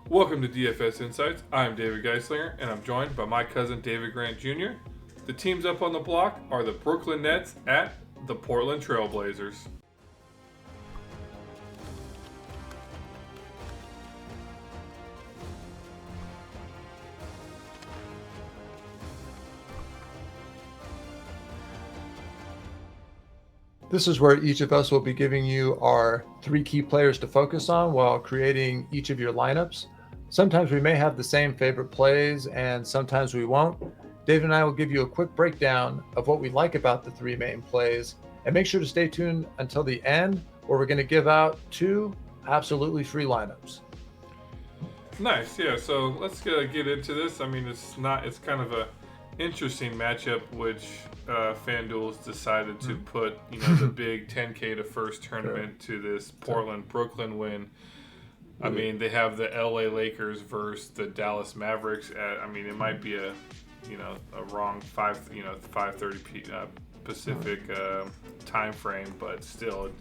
Welcome to DFS Insights. I'm David Geislinger, and I'm joined by my cousin David Grant Jr. The teams up on the block are the Brooklyn Nets at the Portland Trailblazers. This is where each of us will be giving you our three key players to focus on while creating each of your lineups. Sometimes we may have the same favorite plays and sometimes we won't. David and I will give you a quick breakdown of what we like about the three main plays, and make sure to stay tuned until the end where we're going to give out two absolutely free lineups. Nice, yeah. So let's get into this. I mean, it's kind of a interesting matchup, which Fanduel's decided to put the big 10K to first tournament to this Portland Brooklyn win. I mean, they have the LA Lakers versus the Dallas Mavericks. It might be a wrong 5:30 Pacific time frame, but still, it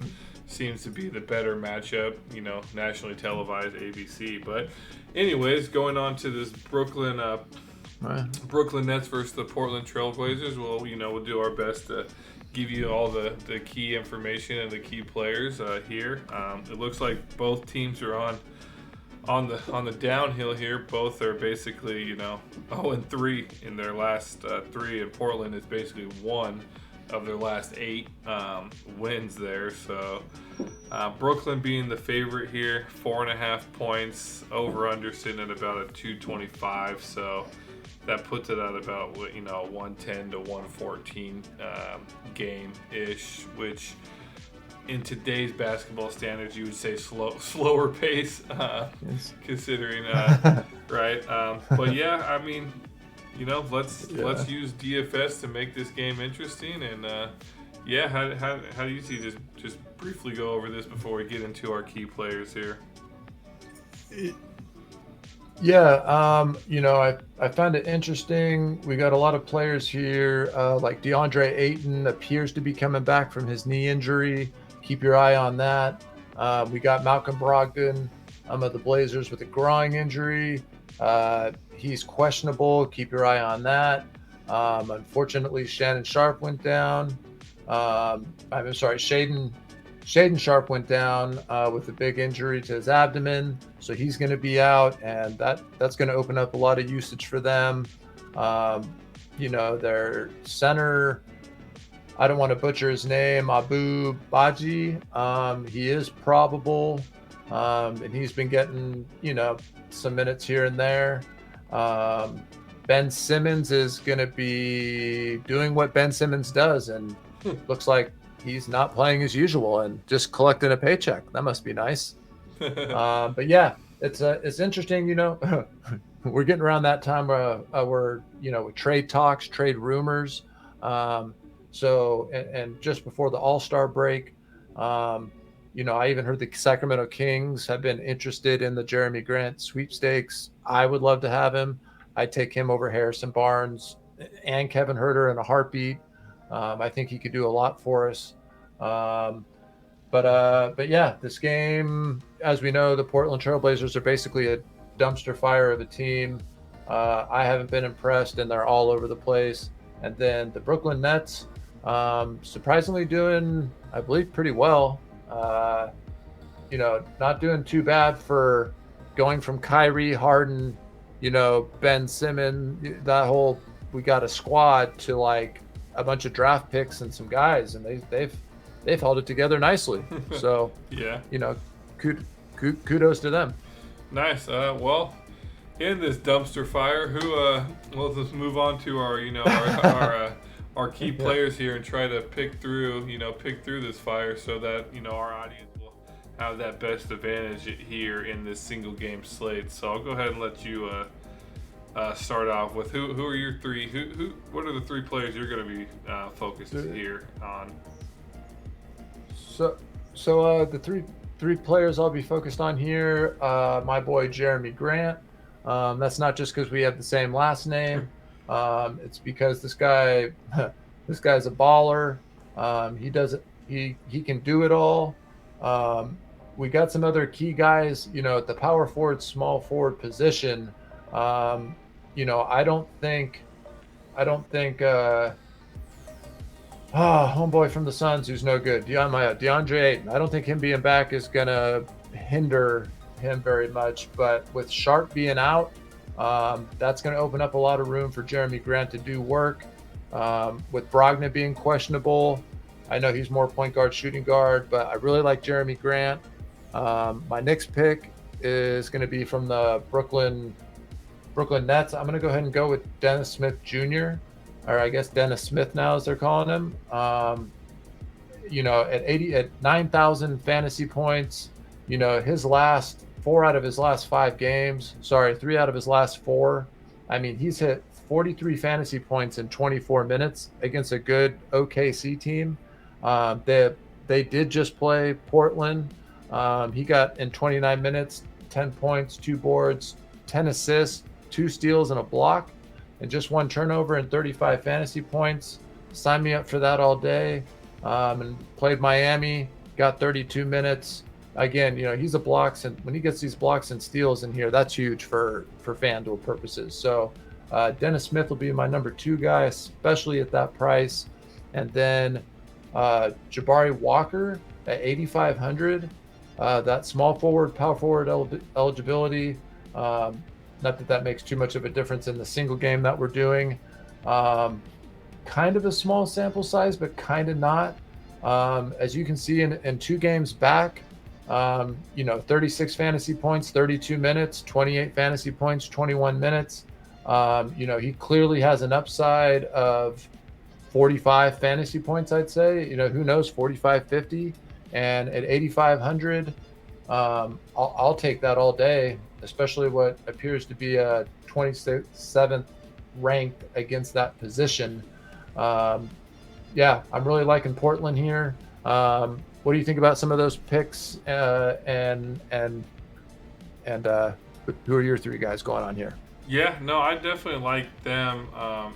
seems to be the better matchup. Nationally televised ABC. But anyways, going on to this Brooklyn Nets versus the Portland Trailblazers. Well, we'll do our best to give you all the key information and the key players here. It looks like both teams are on the downhill here. Both are basically 0-3 in their last three, and Portland is basically one of their last 8 wins there. So Brooklyn being the favorite here, 4.5 points, over under sitting at about a 225. So that puts it at about 110 to 114 game ish, which in today's basketball standards you would say slower pace, Yes. considering right. But yeah, I mean, let's use DFS to make this game interesting. And how do you see this? Just briefly go over this before we get into our key players here. Yeah, I found it interesting. We got a lot of players here, like DeAndre Ayton appears to be coming back from his knee injury. Keep your eye on that. We got Malcolm Brogdon of the Blazers with a groin injury. He's questionable. Keep your eye on that. Unfortunately, Shannon Sharp went down. Shaden Sharp went down with a big injury to his abdomen, so he's going to be out, and that's going to open up a lot of usage for them. Their center, I don't want to butcher his name, Abu Baji. He is probable, and he's been getting some minutes here and there. Ben Simmons is going to be doing what Ben Simmons does, and looks like he's not playing as usual and just collecting a paycheck. That must be nice. But yeah, it's interesting. We're getting around that time where with trade talks, trade rumors. So just before the All-Star break, I even heard the Sacramento Kings have been interested in the Jeremy Grant sweepstakes. I would love to have him. I'd take him over Harrison Barnes and Kevin Huerter in a heartbeat. I think he could do a lot for us. But yeah, this game, as we know, the Portland Trailblazers are basically a dumpster fire of a team. I haven't been impressed, and they're all over the place. And then the Brooklyn Nets, surprisingly doing, I believe, pretty well. Not doing too bad for going from Kyrie, Harden, Ben Simmons, that whole we got a squad, to like a bunch of draft picks and some guys, and they've held it together nicely. So Yeah. Kudos to them. Nice. Well, in this dumpster fire, let's just move on to our our key players here and try to pick through this fire so that our audience will have that best advantage here in this single game slate. So I'll go ahead and let you start off with who are your three? What are the 3 players you're going to be focused here on? So the three players I'll be focused on here, my boy Jeremy Grant. That's not just because we have the same last name. It's because this guy's a baller. He can do it all. we got some other key guys, at the power forward, small forward position. Um, I don't think homeboy from the Suns who's no good, DeAndre Ayton. I don't think him being back is gonna hinder him very much. But with Sharp being out, that's going to open up a lot of room for Jeremy Grant to do work. With Brogdon being questionable, I know he's more point guard, shooting guard, but I really like Jeremy Grant. My next pick is going to be from the Brooklyn Nets. I'm going to go ahead and go with Dennis Smith Jr., or I guess Dennis Smith now, as they're calling him. At 9,000 fantasy points, his last 3 out of his last 4. I mean, he's hit 43 fantasy points in 24 minutes against a good OKC team. They did just play Portland. He got in 29 minutes, 10 points, 2 boards, 10 assists, 2 steals, and a block, and just 1 turnover and 35 fantasy points. Sign me up for that all day. And played Miami, got 32 minutes. Again, he's a blocks, and when he gets these blocks and steals in here, that's huge for FanDuel purposes. So Dennis Smith will be my number 2 guy, especially at that price. And then Jabari Walker at 8,500. That small forward, power forward eligibility. Not that makes too much of a difference in the single game that we're doing. Kind of a small sample size, but kind of not. As you can see in 2 games back, 36 fantasy points, 32 minutes, 28 fantasy points, 21 minutes. He clearly has an upside of 45 fantasy points, I'd say. Who knows, 45, 50. And at 8,500, I'll take that all day, especially what appears to be a 27th ranked against that position. I'm really liking Portland here. What do you think about some of those picks? And who are your 3 guys going on here? Yeah, no, I definitely like them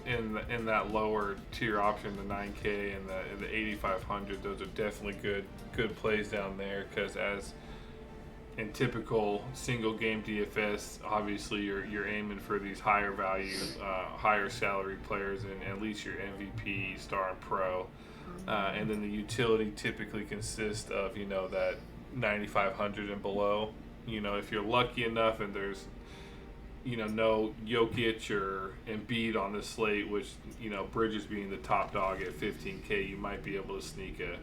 in that lower tier option, the 9K and the 8,500. Those are definitely good plays down there, because as in typical single game DFS, obviously you're aiming for these higher value, higher salary players, and at least your MVP, star, and pro. And then the utility typically consists of that 9,500 and below. If you're lucky enough and there's no Jokic or Embiid on this slate, which Bridges being the top dog at 15K, you might be able to sneak a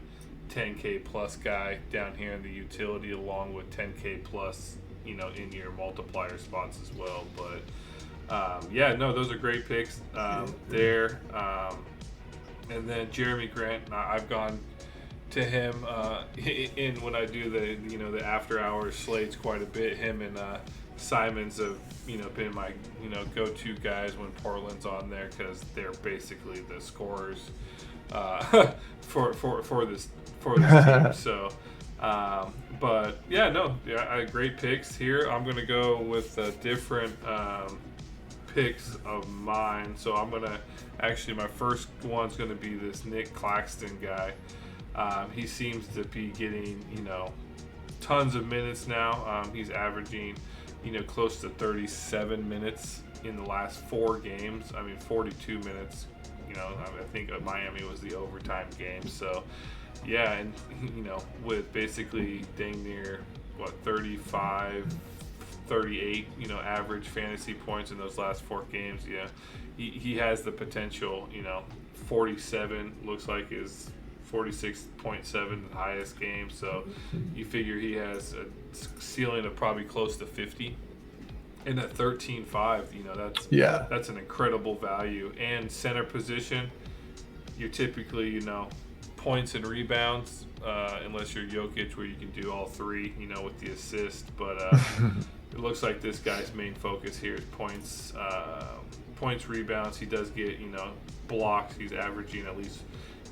10K plus guy down here in the utility, along with 10K plus in your multiplier spots as well. But those are great picks there. And then Jeremy Grant, I've gone to him in when I do the after hours slates quite a bit. Him and Simons have been my go-to guys when Portland's on there, because they're basically the scorers for this team. So great picks here. I'm gonna go with different picks of mine. So I'm gonna my first one's gonna be this Nick Claxton guy. He seems to be getting tons of minutes now. He's averaging close to 37 minutes in the last 4 games. 42 minutes. I think Miami was the overtime game. So yeah, and with basically dang near 35, 38 average fantasy points in those last 4 games. Yeah, he has the potential. 47 looks like is 46.7 the highest game, so you figure he has a ceiling of probably close to 50. And at 13.5, that's an incredible value. And center position, you're typically points and rebounds, unless you're Jokic, where you can do all 3 with the assist. But it looks like this guy's main focus here is points, rebounds. He does get blocks. He's averaging at least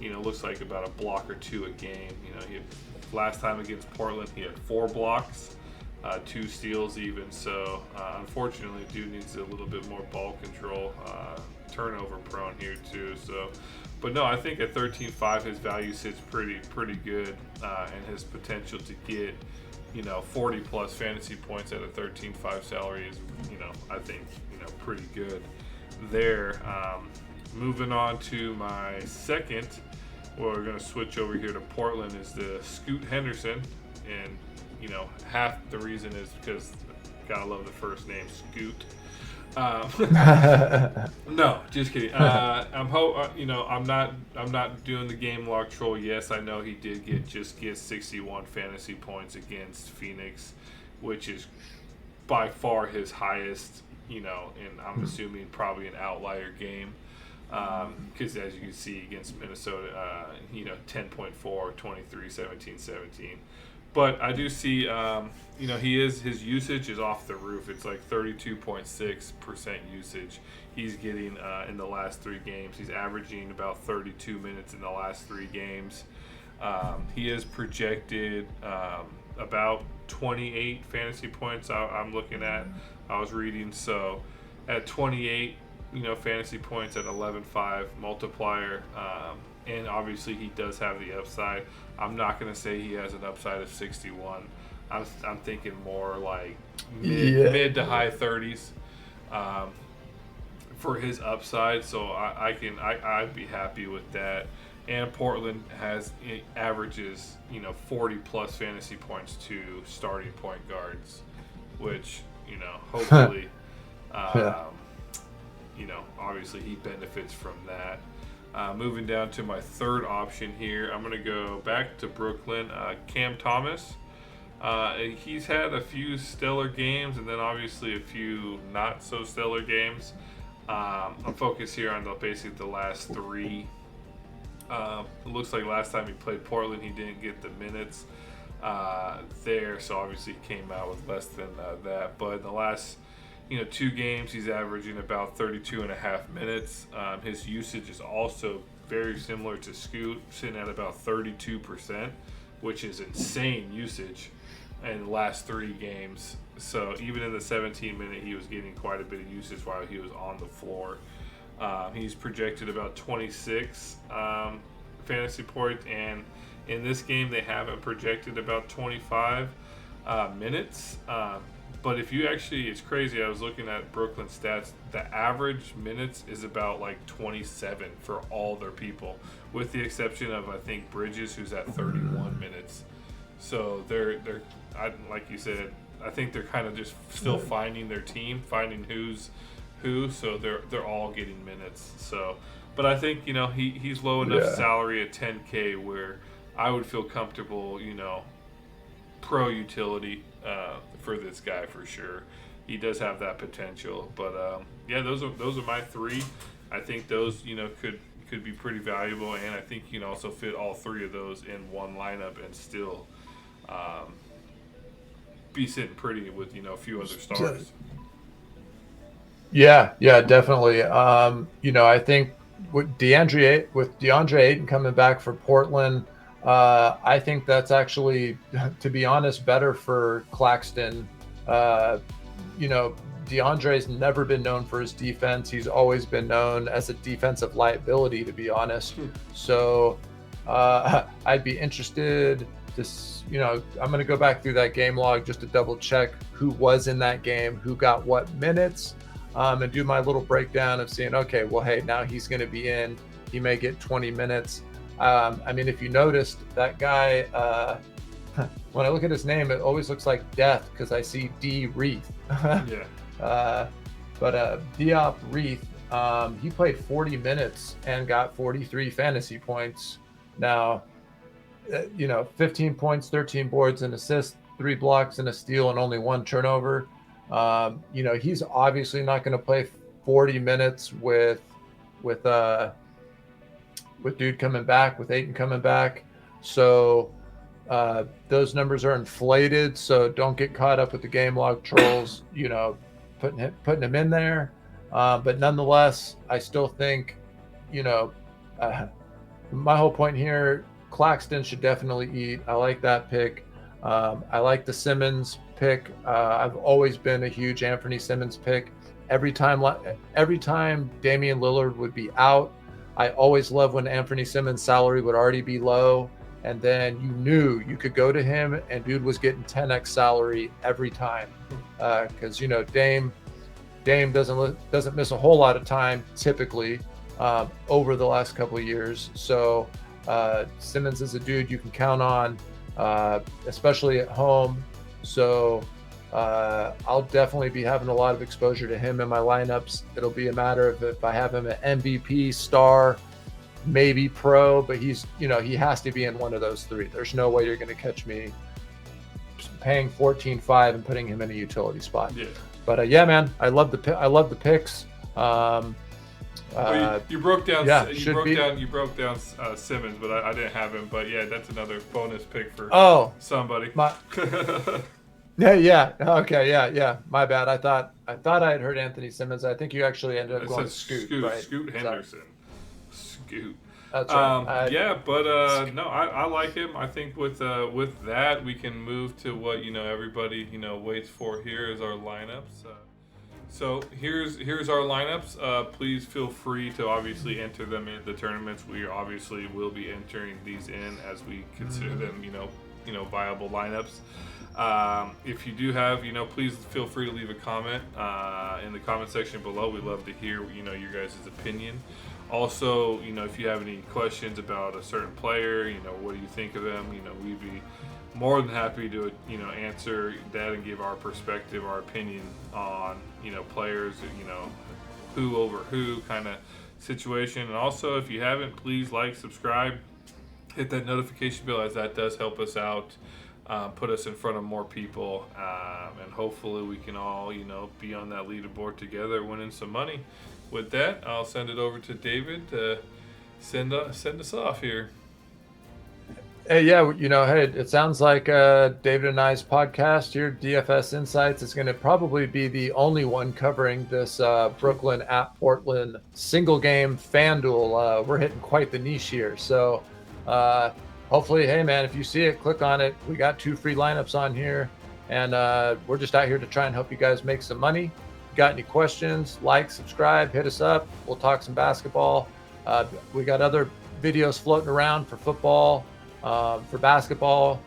looks like about a block or 2 a game. Last time against Portland, he had 4 blocks, 2 steals even. So unfortunately, dude needs a little bit more ball control, turnover prone here too. So, but no, I think at 13.5 his value sits pretty good, and his potential to get 40 plus fantasy points at a 13.5 salary is, I think, pretty good there. Moving on to my second, we're going to switch over here to Portland, is the Scoot Henderson. And, half the reason is because gotta love the first name, Scoot. No, just kidding. I'm not doing the game log troll. Yes, I know he did get 61 fantasy points against Phoenix, which is by far his highest. And I'm assuming probably an outlier game, because as you can see against Minnesota, 10.4, 23, 17, 17. But I do see, his usage is off the roof. It's like 32.6% usage he's getting in the last 3 games. He's averaging about 32 minutes in the last 3 games. He is projected about 28 fantasy points I'm looking at. I was reading. So at 28, fantasy points at 11.5 multiplier. And obviously he does have the upside. I'm not going to say he has an upside of 61. I'm thinking more like mid to high 30s for his upside. So I'd be happy with that. And Portland averages 40 plus fantasy points to starting point guards, which hopefully obviously he benefits from that. Moving down to my third option here, I'm going to go back to Brooklyn. Cam Thomas. He's had a few stellar games and then obviously a few not so stellar games. I'm focused here on basically the last 3. It looks like last time he played Portland, he didn't get the minutes there, so obviously he came out with less than that. But in the last 2 games, he's averaging about 32.5 minutes. His usage is also very similar to Scoot, sitting at about 32%, which is insane usage in the last 3 games. So even in the 17-minute, he was getting quite a bit of usage while he was on the floor. He's projected about 26 fantasy points, and in this game, they have him projected about 25 minutes. But if you actually, it's crazy. I was looking at Brooklyn stats. The average minutes is about like 27 for all their people, with the exception of I think Bridges, who's at 31 minutes. So they're like you said, I think they're kind of just still finding their team, finding who's who. So they're all getting minutes. So, but I think he's low enough salary at 10K where I would feel comfortable, pro utility for this guy for sure. He does have that potential, but those are my 3. I think those could be pretty valuable, and I think you can also fit all 3 of those in one lineup and still be sitting pretty with a few other stars. Yeah, definitely. I think with DeAndre Ayton coming back for Portland, I think that's actually, to be honest, better for Claxton. DeAndre's never been known for his defense. He's always been known as a defensive liability, to be honest. So I'd be interested to, I'm going to go back through that game log just to double check who was in that game, who got what minutes, and do my little breakdown of seeing, okay, well, hey, now he's going to be in. He may get 20 minutes. If you noticed, that guy, when I look at his name, it always looks like Death because I see D. Reith. But Diop Reith, he played 40 minutes and got 43 fantasy points. Now, 15 points, 13 boards and assists, 3 blocks and a steal, and only 1 turnover. He's obviously not going to play 40 minutes with Dude coming back, with Ayton coming back. So those numbers are inflated. So don't get caught up with the game log trolls, putting him in there. But nonetheless, I still think, my whole point here, Claxton should definitely eat. I like that pick. I like the Simmons pick. I've always been a huge Anthony Simmons pick. Every time Damian Lillard would be out, I always love when Anthony Simmons' salary would already be low. and then you knew you could go to him and dude was getting 10x salary every time, because Dame doesn't miss a whole lot of time typically over the last couple of years. So Simmons is a dude you can count on, especially at home. So I'll definitely be having a lot of exposure to him in my lineups. It'll be a matter of if I have him at MVP, star, maybe pro, but he has to be in one of those three. There's no way you're going to catch me paying 14.5 and putting him in a utility spot. Yeah. But yeah, man, I love the picks. You broke down. Yeah, you broke down Simmons, but I didn't have him. But yeah, that's another bonus pick for somebody. Yeah. Okay. Yeah. My bad. I thought I had heard Anthony Simmons. I think you actually ended up going Scoot, right? Scoot Henderson. Scoot. That's right. No, I like him. I think with that we can move to what everybody waits for. Here is our lineups. So here's our lineups. Please feel free to obviously enter them in the tournaments. We obviously will be entering these in as we consider them viable lineups. If you do have please feel free to leave a comment in the comment section below. We'd love to hear your guys' opinion. Also, if you have any questions about a certain player, what do you think of them? We'd be more than happy to, answer that and give our perspective, our opinion on, players, who over who kind of situation. And also, if you haven't, please like, subscribe, hit that notification bell, as that does help us out, put us in front of more people, and hopefully we can all, be on that leaderboard together, winning some money. With that, I'll send it over to David to send us off here. Hey, yeah, hey, it sounds like David and I's podcast here, DFS Insights, is going to probably be the only one covering this Brooklyn at Portland single game Fanduel. We're hitting quite the niche here. So hopefully, hey, man, if you see it, click on it. We got 2 free lineups on here, and we're just out here to try and help you guys make some money. Got any questions, like, subscribe, hit us up. We'll talk some basketball. We got other videos floating around for football, for basketball.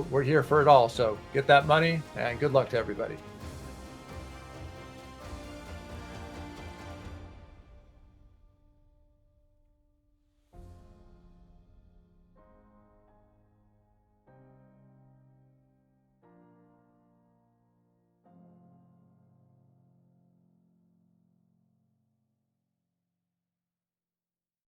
We're here for it all. So get that money, and good luck to everybody.